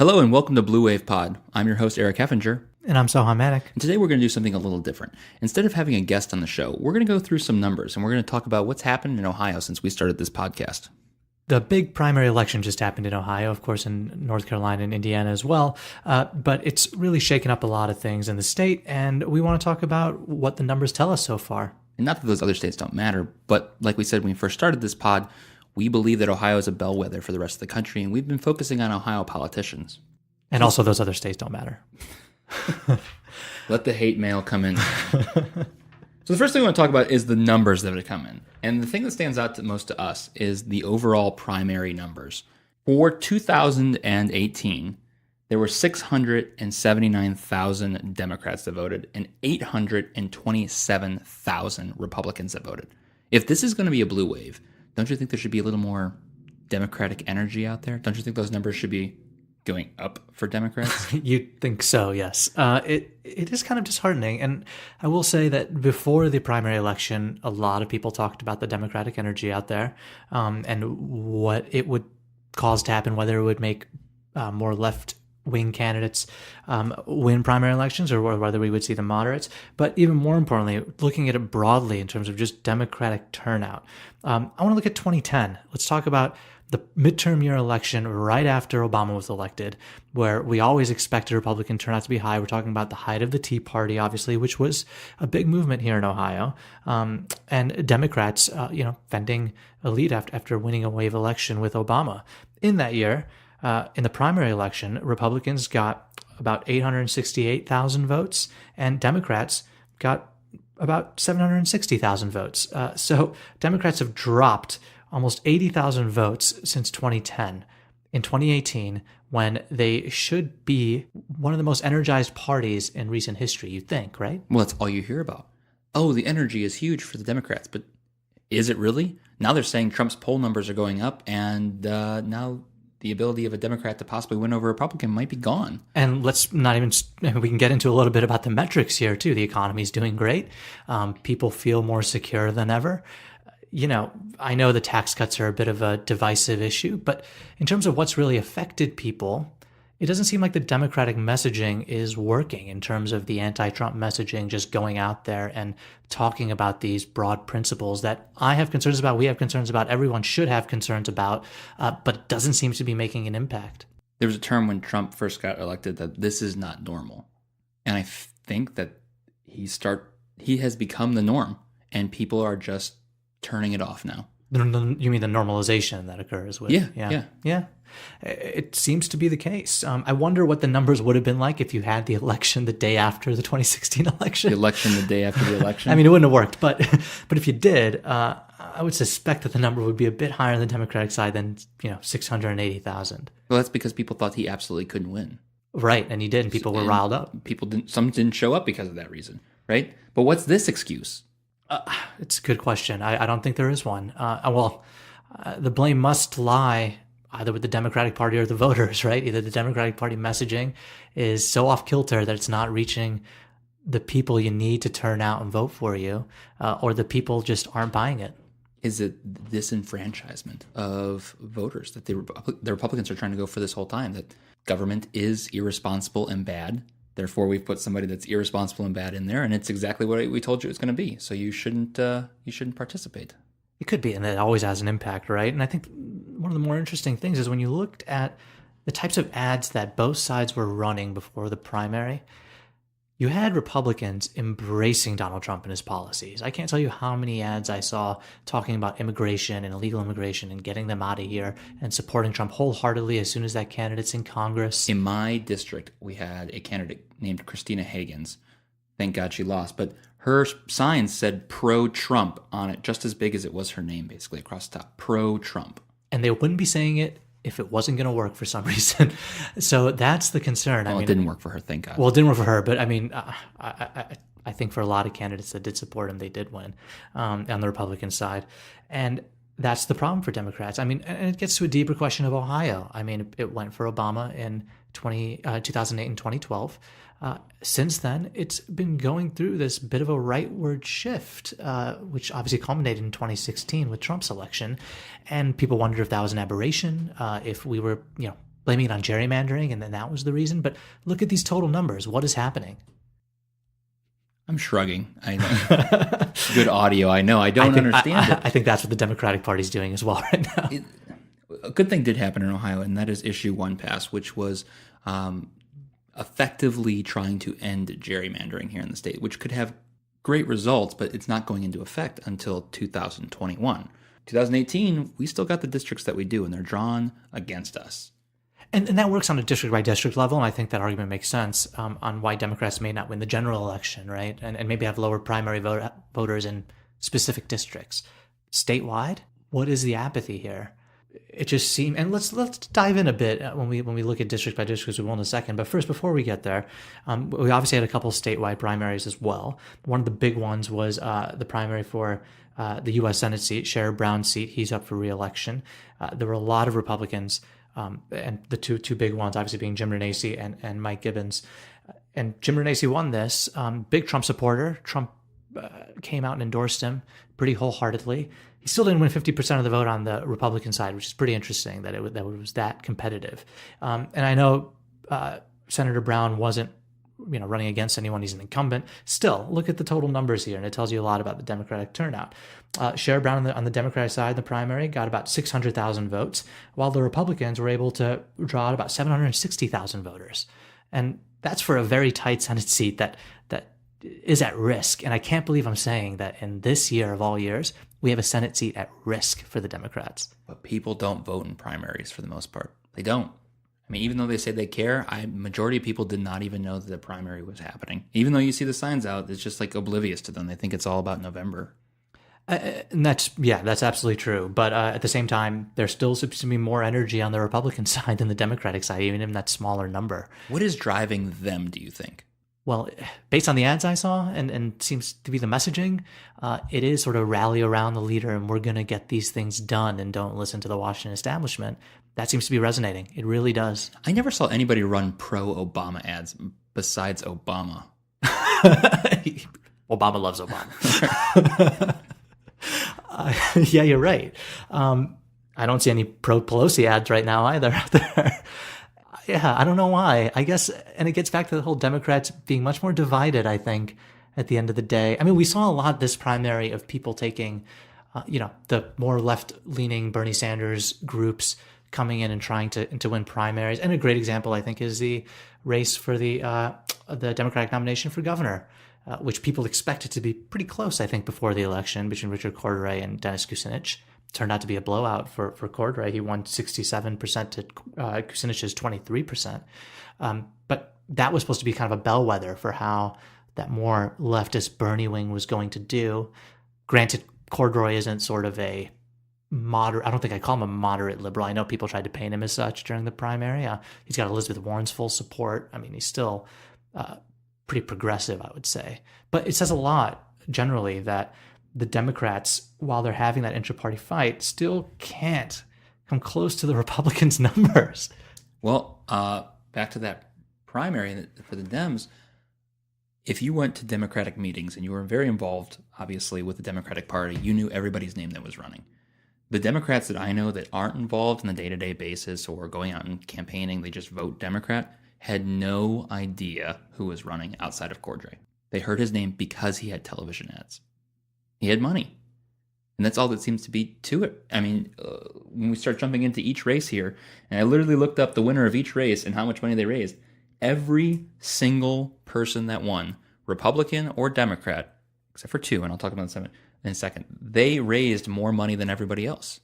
Hello and welcome to Blue Wave Pod. I'm your host, Eric Heffinger. And I'm Soham Manik. And today we're going to do something a little different. Instead of having a guest on the show, we're going to go through some numbers and we're going to talk about what's happened in Ohio since we started this podcast. The big primary election just happened in Ohio, of course, in North Carolina and Indiana as well. But it's really shaken up a lot of things in the state, and we want to talk about what the numbers tell us so far. And not that those other states don't matter, but like we said when we first started this pod, we believe that Ohio is a bellwether for the rest of the country, and we've been focusing on Ohio politicians. And also those other states don't matter. Let the hate mail come in. So the first thing we want to talk about is the numbers that have come in. And the thing that stands out most to us is the overall primary numbers. For 2018, there were 679,000 Democrats that voted and 827,000 Republicans that voted. If this is going to be a blue wave, don't you think there should be a little more Democratic energy out there? Don't you think those numbers should be going up for Democrats? You'd think so, yes. It is kind of disheartening. And I will say that before the primary election, a lot of people talked about the Democratic energy out there and what it would cause to happen, whether it would make more left-wing candidates win primary elections or whether we would see the moderates. But even more importantly, looking at it broadly in terms of just Democratic turnout, I want to look at 2010. Let's talk about the midterm year election right after Obama was elected, where we always expected Republican turnout to be high. We're talking about the height of the Tea Party, obviously, which was a big movement here in Ohio. And Democrats, fending a lead after winning a wave election with Obama. In that year, in the primary election, Republicans got about 868,000 votes, and Democrats got about 760,000 votes. So Democrats have dropped almost 80,000 votes since 2010. In 2018, when they should be one of the most energized parties in recent history, you think, right? Well, that's all you hear about. Oh, the energy is huge for the Democrats, but is it really? Now they're saying Trump's poll numbers are going up, and now the ability of a Democrat to possibly win over a Republican might be gone. And let's not even, we can get into a little bit about the metrics here too. The economy is doing great. People feel more secure than ever. I know the tax cuts are a bit of a divisive issue, but in terms of what's really affected people, it doesn't seem like the Democratic messaging is working in terms of the anti-Trump messaging, just going out there and talking about these broad principles that I have concerns about, we have concerns about, everyone should have concerns about, but it doesn't seem to be making an impact. There was a term when Trump first got elected that this is not normal. And I think that he has become the norm, and people are just turning it off now. You mean the normalization that occurs with? Yeah. It seems to be the case. I wonder what the numbers would have been like if you had the election the day after the 2016 election. The election the day after the election? I mean, it wouldn't have worked, but if you did, I would suspect that the number would be a bit higher on the Democratic side than 680,000. Well, that's because people thought he absolutely couldn't win. Right, and he did, and people were riled up. Some didn't show up because of that reason, right? But what's this excuse? It's a good question. I don't think there is one. The blame must lie either with the Democratic Party or the voters, right? Either the Democratic Party messaging is so off kilter that it's not reaching the people you need to turn out and vote for you, or the people just aren't buying it. Is it disenfranchisement of voters that the Republicans are trying to go for this whole time, that government is irresponsible and bad? Therefore, we've put somebody that's irresponsible and bad in there, and it's exactly what we told you it's going to be. So you shouldn't participate. It could be, and it always has an impact, right? And I think one of the more interesting things is when you looked at the types of ads that both sides were running before the primary, you had Republicans embracing Donald Trump and his policies. I can't tell you how many ads I saw talking about immigration and illegal immigration and getting them out of here and supporting Trump wholeheartedly as soon as that candidate's in Congress. In my district, we had a candidate named Christina Higgins. Thank God she lost. But her sign said pro-Trump on it, just as big as it was her name, basically, across the top. Pro-Trump. And they wouldn't be saying it if it wasn't going to work for some reason. So that's the concern. Well, it didn't work for her, thank God. Well, it didn't work for her, but I mean, I think for a lot of candidates that did support him, they did win on the Republican side. And that's the problem for Democrats. I mean, and it gets to a deeper question of Ohio. I mean, it went for Obama in 2008 and 2012. Since then, it's been going through this bit of a rightward shift, which obviously culminated in 2016 with Trump's election. And people wondered if that was an aberration, if we were, blaming it on gerrymandering, and then that was the reason. But look at these total numbers. What is happening? I'm shrugging. I know. Good audio. I know. I don't understand it. I think that's what the Democratic Party's doing as well right now. A good thing did happen in Ohio, and that is Issue 1 passed, which was effectively trying to end gerrymandering here in the state, which could have great results, but it's not going into effect until 2021. 2018, we still got the districts that we do, and they're drawn against us. And that works on a district-by-district level, and I think that argument makes sense on why Democrats may not win the general election, right? And maybe have lower primary voters in specific districts. Statewide, what is the apathy here? It just seemed, and let's dive in a bit when we look at district by district, as we will in a second. But first, before we get there, we obviously had a couple statewide primaries as well. One of the big ones was the primary for the U.S. Senate seat, Sherrod Brown's seat. He's up for re-election. There were a lot of Republicans, and the two big ones, obviously being Jim Renacci and Mike Gibbons. And Jim Renacci won this. Big Trump supporter. Trump came out and endorsed him pretty wholeheartedly. He still didn't win 50% of the vote on the Republican side, which is pretty interesting that it was that competitive. And I know Senator Brown wasn't running against anyone. He's an incumbent. Still, look at the total numbers here, and it tells you a lot about the Democratic turnout. Sherrod Brown on the Democratic side, the primary, got about 600,000 votes, while the Republicans were able to draw out about 760,000 voters. And that's for a very tight Senate seat that is at risk. And I can't believe I'm saying that in this year of all years, we have a Senate seat at risk for the Democrats. But people don't vote in primaries for the most part. They don't. I mean, even though they say they care, majority of people did not even know that the primary was happening. Even though you see the signs out, it's just like oblivious to them. They think it's all about November. And that's absolutely true. But at the same time, there still seems to be more energy on the Republican side than the Democratic side, even in that smaller number. What is driving them, do you think? Well, based on the ads I saw and seems to be the messaging, it is sort of rally around the leader and we're going to get these things done and don't listen to the Washington establishment. That seems to be resonating. It really does. I never saw anybody run pro-Obama ads besides Obama. Obama loves Obama. Yeah, you're right. I don't see any pro-Pelosi ads right now either out there. Yeah, I don't know why. I guess, and it gets back to the whole Democrats being much more divided, I think, at the end of the day. I mean, we saw a lot this primary of people taking, the more left-leaning Bernie Sanders groups coming in and trying to win primaries. And a great example, I think, is the race for the Democratic nomination for governor, which people expected to be pretty close, I think, before the election between Richard Cordray and Dennis Kucinich. Turned out to be a blowout for Cordray. He won 67% to Kucinich's 23%. But that was supposed to be kind of a bellwether for how that more leftist Bernie wing was going to do. Granted, Cordray isn't sort of a moderate, I don't think I call him a moderate liberal. I know people tried to paint him as such during the primary. He's got Elizabeth Warren's full support. I mean, he's still pretty progressive, I would say. But it says a lot, generally, that the Democrats, while they're having that intra-party fight, still can't come close to the Republicans' numbers. Well, back to that primary for the Dems, if you went to Democratic meetings and you were very involved, obviously, with the Democratic Party, you knew everybody's name that was running. The Democrats that I know that aren't involved on a day-to-day basis or going out and campaigning, they just vote Democrat, had no idea who was running outside of Cordray. They heard his name because he had television ads. He had money. And that's all that seems to be to it. I mean, when we start jumping into each race here, and I literally looked up the winner of each race and how much money they raised, every single person that won, Republican or Democrat, except for two, and I'll talk about them in a second, they raised more money than everybody else.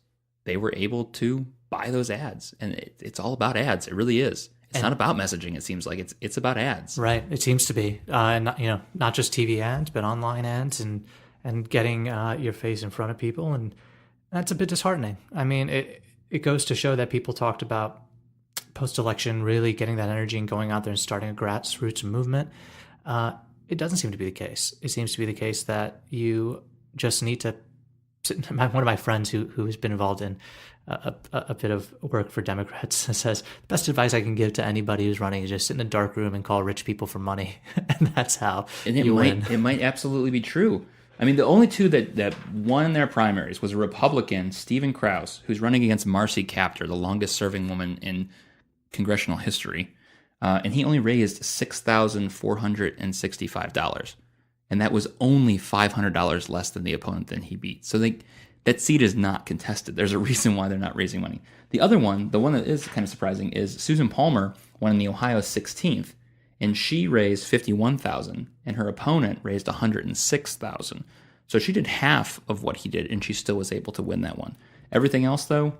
They were able to buy those ads. And it's all about ads. It really is. It's not about messaging, it seems like. It's about ads. Right. It seems to be. And not just TV ads, but online ads and getting your face in front of people. And that's a bit disheartening. I mean, it goes to show that people talked about post-election really getting that energy and going out there and starting a grassroots movement. It doesn't seem to be the case. It seems to be the case that you just need to sit. One of my friends who has been involved in a bit of work for Democrats says, the best advice I can give to anybody who's running is just sit in a dark room and call rich people for money. And that's how you win. It might absolutely be true. I mean, the only two that won their primaries was a Republican, Stephen Krause, who's running against Marcy Kaptur, the longest-serving woman in congressional history, and he only raised $6,465, and that was only $500 less than the opponent that he beat. So that seat is not contested. There's a reason why they're not raising money. The other one, the one that is kind of surprising, is Susan Palmer won in the Ohio 16th, and she raised $51,000, and her opponent raised $106,000. So she did half of what he did, and she still was able to win that one. Everything else, though,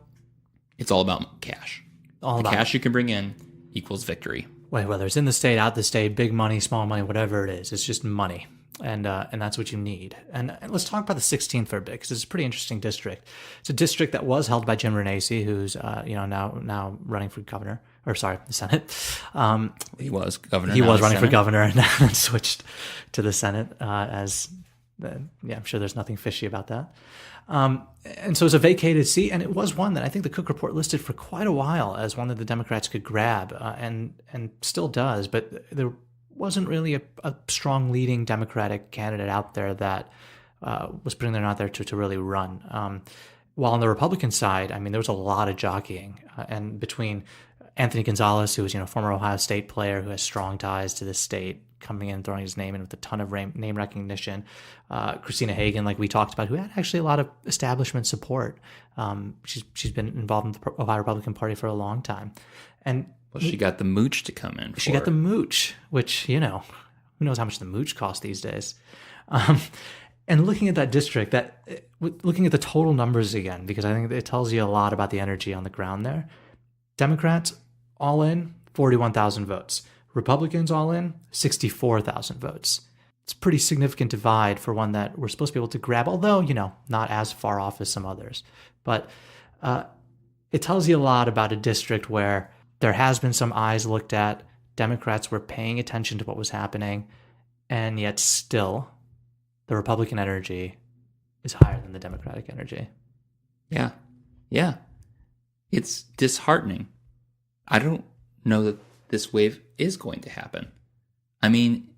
it's all about cash. All about cash you can bring in equals victory. Whether it's in the state, out the state, big money, small money, whatever it is, it's just money. And that's what you need. And let's talk about the 16th for a bit, because it's a pretty interesting district. It's a district that was held by Jim Renacci, who's now running for governor, or sorry, the Senate. He was governor. He was running for governor and then switched to the Senate. I'm sure there's nothing fishy about that. And so it's a vacated seat, and it was one that I think the Cook Report listed for quite a while as one that the Democrats could grab, and still does. But there wasn't really a strong leading Democratic candidate out there that was putting their out there to really run. While on the Republican side, I mean, there was a lot of jockeying, and between Anthony Gonzalez, who was former Ohio State player who has strong ties to the state, coming in and throwing his name in with a ton of name recognition, Christina Hagan, like we talked about, who had actually a lot of establishment support. She's been involved in the Ohio Republican Party for a long time, and she got the mooch to come in. She got the mooch, which, who knows how much the mooch costs these days. And looking at that district, looking at the total numbers again, because I think it tells you a lot about the energy on the ground there. Democrats, all in, 41,000 votes. Republicans, all in, 64,000 votes. It's a pretty significant divide for one that we're supposed to be able to grab, although, not as far off as some others. But it tells you a lot about a district where there has been some eyes looked at. Democrats were paying attention to what was happening, and yet still the Republican energy is higher than the Democratic energy. Yeah. Yeah. It's disheartening. I don't know that this wave is going to happen. I mean,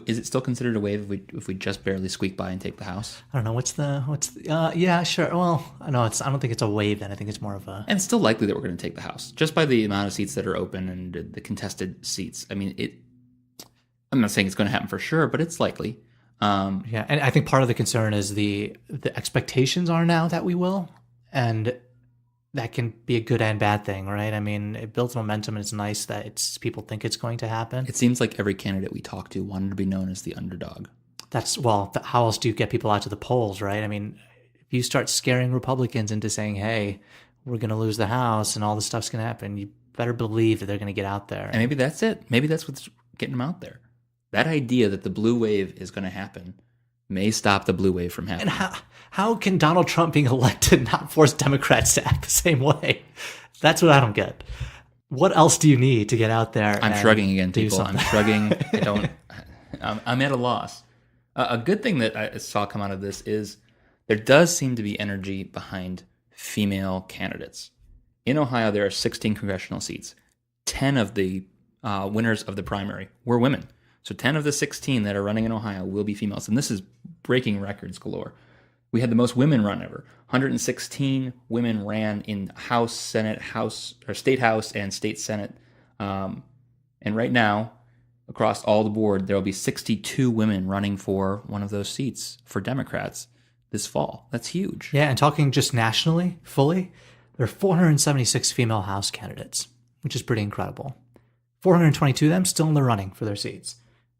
is it still considered a wave if we just barely squeak by and take the House? I don't know. Yeah, sure. Well, I don't think it's a wave then. I think it's more of a... And it's still likely that we're going to take the House, just by the amount of seats that are open and the contested seats. I mean, I'm not saying it's going to happen for sure, but it's likely. Yeah, and I think part of the concern is the expectations are now that we will, and that can be a good and bad thing, right? I mean, it builds momentum, and it's nice that people think it's going to happen. It seems like every candidate we talk to wanted to be known as the underdog. How else do you get people out to the polls, right? I mean, if you start scaring Republicans into saying, hey, we're going to lose the House and all this stuff's going to happen, you better believe that they're going to get out there. And maybe that's it. Maybe that's what's getting them out there. That idea that the blue wave is going to happen may stop the blue wave from happening. And how can Donald Trump being elected not force Democrats to act the same way? That's what I don't get. What else do you need to get out there? I'm shrugging again, people. I'm shrugging. I'm at a loss. A good thing that I saw come out of this is there does seem to be energy behind female candidates. In Ohio, there are 16 congressional seats. 10 of the winners of the primary were women. So 10 of the 16 that are running in Ohio will be females. And this is breaking records galore. We had the most women run ever. 116 women ran in House, Senate, State House, and State Senate. And right now, across all the board, there will be 62 women running for one of those seats for Democrats this fall. That's huge. Yeah, and talking just nationally, fully, there are 476 female House candidates, which is pretty incredible. 422 of them still in the running for their seats.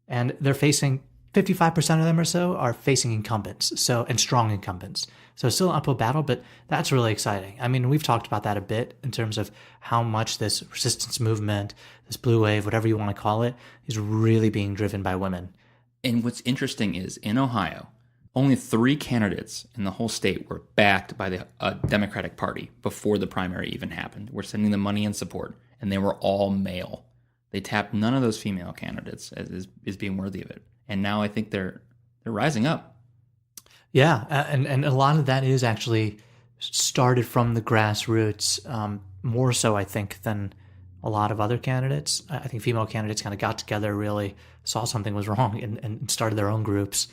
And they're facing 55% of them or so are facing incumbents, and strong incumbents. So it's still an uphill battle, but that's really exciting. I mean, we've talked about that a bit in terms of how much this resistance movement, this blue wave, whatever you want to call it, is really being driven by women. And what's interesting is in Ohio, only 3 candidates in the whole state were backed by the Democratic Party before the primary even happened. We're sending them money and support, and they were all male. They tapped none of those female candidates as being worthy of it. And now I think they're rising up. Yeah, and a lot of that is actually started from the grassroots, more so, I think, than a lot of other candidates. I think female candidates kind of got together, really saw something was wrong, and started their own groups,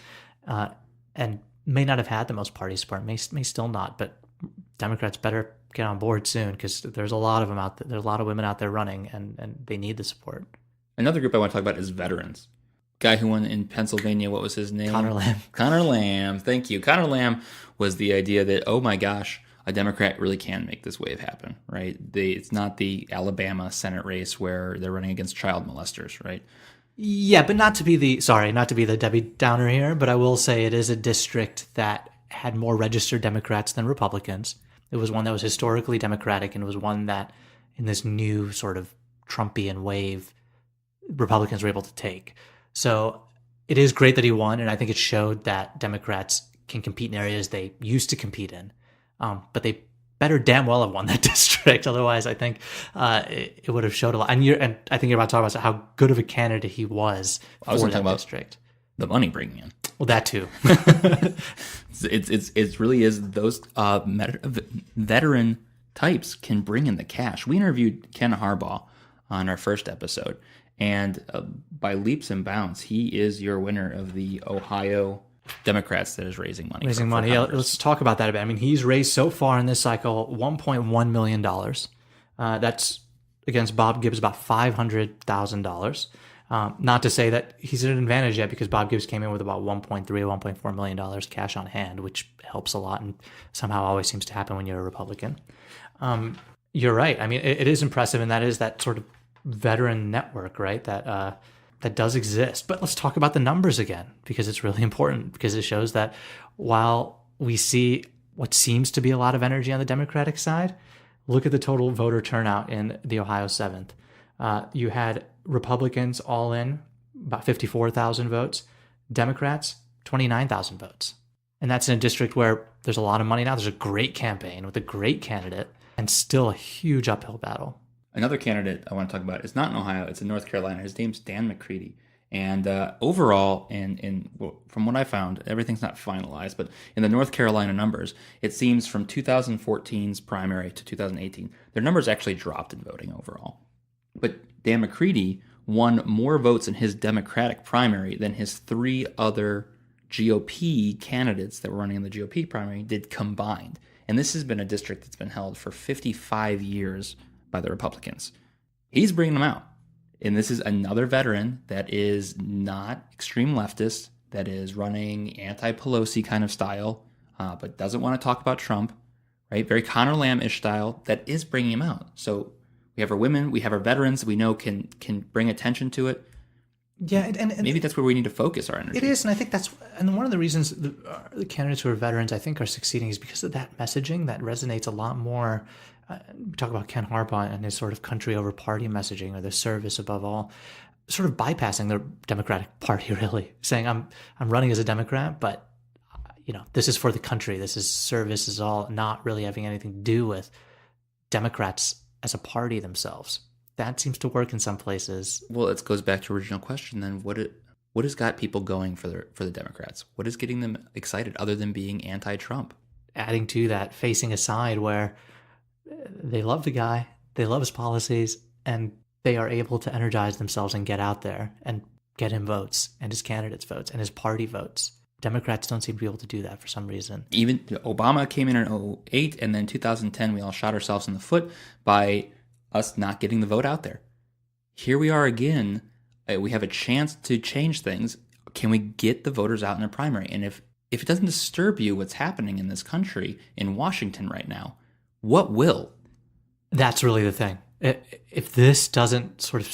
and may not have had the most party support, may still not, but Democrats better get on board soon, because there's a lot of them out there. There's a lot of women out there running, and they need the support. Another group I want to talk about is veterans. Guy who won in Pennsylvania, what was his name? Connor Lamb. Connor Lamb, thank you. Connor Lamb was the idea that, oh my gosh, a Democrat really can make this wave happen, right? It's not the Alabama Senate race where they're running against child molesters, right? Yeah, but not to be the Debbie Downer here, but I will say it is a district that had more registered Democrats than Republicans. It was one that was historically Democratic, and it was one that, in this new sort of Trumpian wave, Republicans were able to take. So it is great that he won, and I think it showed that Democrats can compete in areas they used to compete in. But they better damn well have won that district. Otherwise, I think it would have showed a lot. And I think you're about to talk about how good of a candidate he was for that district. The money bringing in. Well, that too. It really is those veteran types can bring in the cash. We interviewed Ken Harbaugh on our first episode, and by leaps and bounds, he is your winner of the Ohio Democrats that is raising money. Raising money. Yeah, let's talk about that a bit. I mean, he's raised so far in this cycle $1.1 million. That's against Bob Gibbs about $500,000. Not to say that he's at an advantage yet, because Bob Gibbs came in with about $1.3, $1.4 million cash on hand, which helps a lot and somehow always seems to happen when you're a Republican. You're right. I mean, it is impressive, and that is that sort of veteran network, right? That does exist. But let's talk about the numbers again, because it's really important, because it shows that while we see what seems to be a lot of energy on the Democratic side, look at the total voter turnout in the Ohio 7th. You had Republicans all in about 54,000 votes, Democrats 29,000 votes. And that's in a district where there's a lot of money now. There's a great campaign with a great candidate, and still a huge uphill battle. Another candidate I want to talk about is not in Ohio, it's in North Carolina. His name's Dan McCready. And overall, from what I found, everything's not finalized, but in the North Carolina numbers, it seems from 2014's primary to 2018, their numbers actually dropped in voting overall. But Dan McCready won more votes in his Democratic primary than his three other GOP candidates that were running in the GOP primary did combined. And this has been a district that's been held for 55 years by the Republicans. He's bringing them out. And this is another veteran that is not extreme leftist, that is running anti-Pelosi kind of style, but doesn't want to talk about Trump, right? Very Connor Lamb-ish style, that is bringing him out. So we have our women, we have our veterans that we know can bring attention to it. Yeah, and maybe that's where we need to focus our energy. It is, and I think one of the reasons the candidates who are veterans, I think, are succeeding is because of that messaging that resonates a lot more. We talk about Ken Harbaugh and his sort of country over party messaging, or the service above all, sort of bypassing the Democratic Party, really, saying I'm running as a Democrat, but this is for the country. This is service, is all not really having anything to do with Democrats as a party themselves. That seems to work in some places. Well, it goes back to original question then. What has got people going for the Democrats? What is getting them excited other than being anti-Trump? Adding to that, facing a side where they love the guy, they love his policies, and they are able to energize themselves and get out there and get him votes, and his candidates' votes, and his party votes. Democrats don't seem to be able to do that for some reason. Even Obama came in 2008, and then 2010, we all shot ourselves in the foot by us not getting the vote out there. Here we are again. We have a chance to change things. Can we get the voters out in a primary? And if it doesn't disturb you what's happening in this country, in Washington right now, what will? That's really the thing. If this doesn't sort of,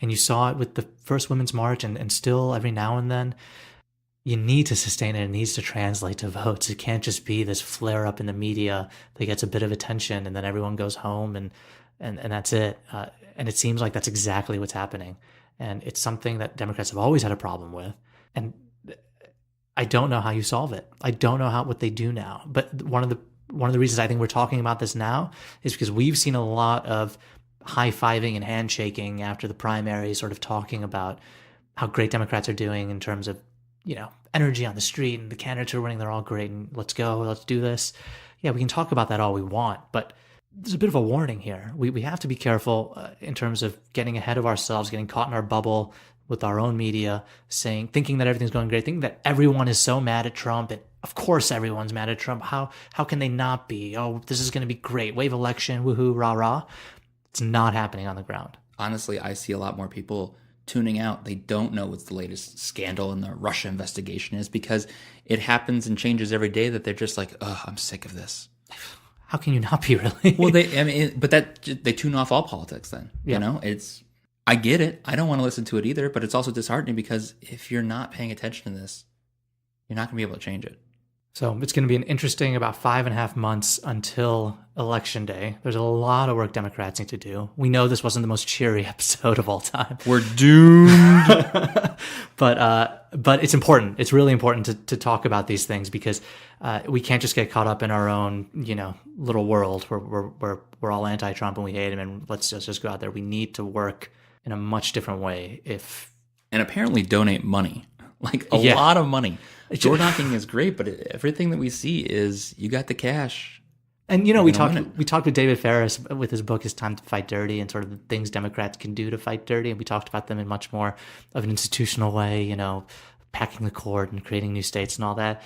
and you saw it with the first Women's March, and still every now and then, you need to sustain it. It needs to translate to votes. It can't just be this flare up in the media that gets a bit of attention and then everyone goes home and that's it. And it seems like that's exactly what's happening. And it's something that Democrats have always had a problem with. And I don't know how you solve it. I don't know what they do now. But one of the reasons I think we're talking about this now is because we've seen a lot of high-fiving and handshaking after the primary, sort of talking about how great Democrats are doing in terms of, energy on the street, and the candidates who are winning, they're all great, and let's go, let's do this. Yeah, we can talk about that all we want, but there's a bit of a warning here. We have to be careful in terms of getting ahead of ourselves, getting caught in our bubble with our own media, thinking that everything's going great, thinking that everyone is so mad at Trump and Of course, everyone's mad at Trump. How can they not be? Oh, this is going to be great. Wave election, woohoo, rah rah. It's not happening on the ground. Honestly, I see a lot more people tuning out. They don't know what the latest scandal in the Russia investigation is because it happens and changes every day that they're just like, oh, I'm sick of this. How can you not be really? Well, they tune off all politics then. Yeah. You know, I get it. I don't want to listen to it either, but it's also disheartening because if you're not paying attention to this, you're not going to be able to change it. So it's going to be an interesting about 5.5 months until Election Day. There's a lot of work Democrats need to do. We know this wasn't the most cheery episode of all time. We're doomed. But it's important. It's really important to talk about these things because we can't just get caught up in our own, little world where we're all anti-Trump and we hate him and let's just go out there. We need to work in a much different way and apparently donate money, like a lot of money. Door knocking is great, but everything that we see is you got the cash. And we talked with David Ferris with his book "It's Time to Fight Dirty" and sort of the things Democrats can do to fight dirty, and we talked about them in much more of an institutional way, packing the cord and creating new states and all that.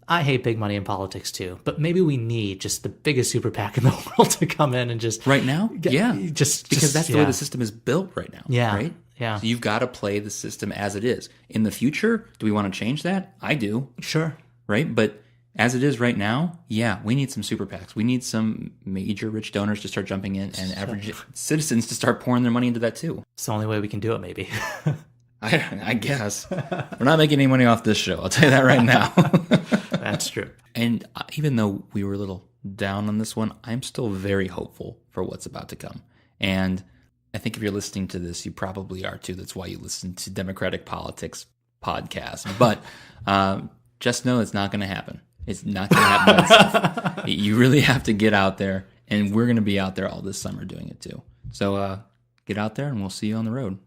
I hate big money in politics too, but maybe we need just the biggest super PAC in the world to come in and just right now, because that's the way the system is built right now. Yeah, right. Yeah. So you've got to play the system as it is. In the future, do we want to change that? I do. Sure. Right? But as it is right now, we need some super PACs. We need some major rich donors to start jumping in and average citizens to start pouring their money into that too. It's the only way we can do it, maybe. I guess. We're not making any money off this show. I'll tell you that right now. That's true. And even though we were a little down on this one, I'm still very hopeful for what's about to come. And I think if you're listening to this, you probably are too. That's why you listen to Democratic Politics podcast. But just know it's not going to happen. It's not going to happen by itself. You really have to get out there, and we're going to be out there all this summer doing it too. So get out there, and we'll see you on the road.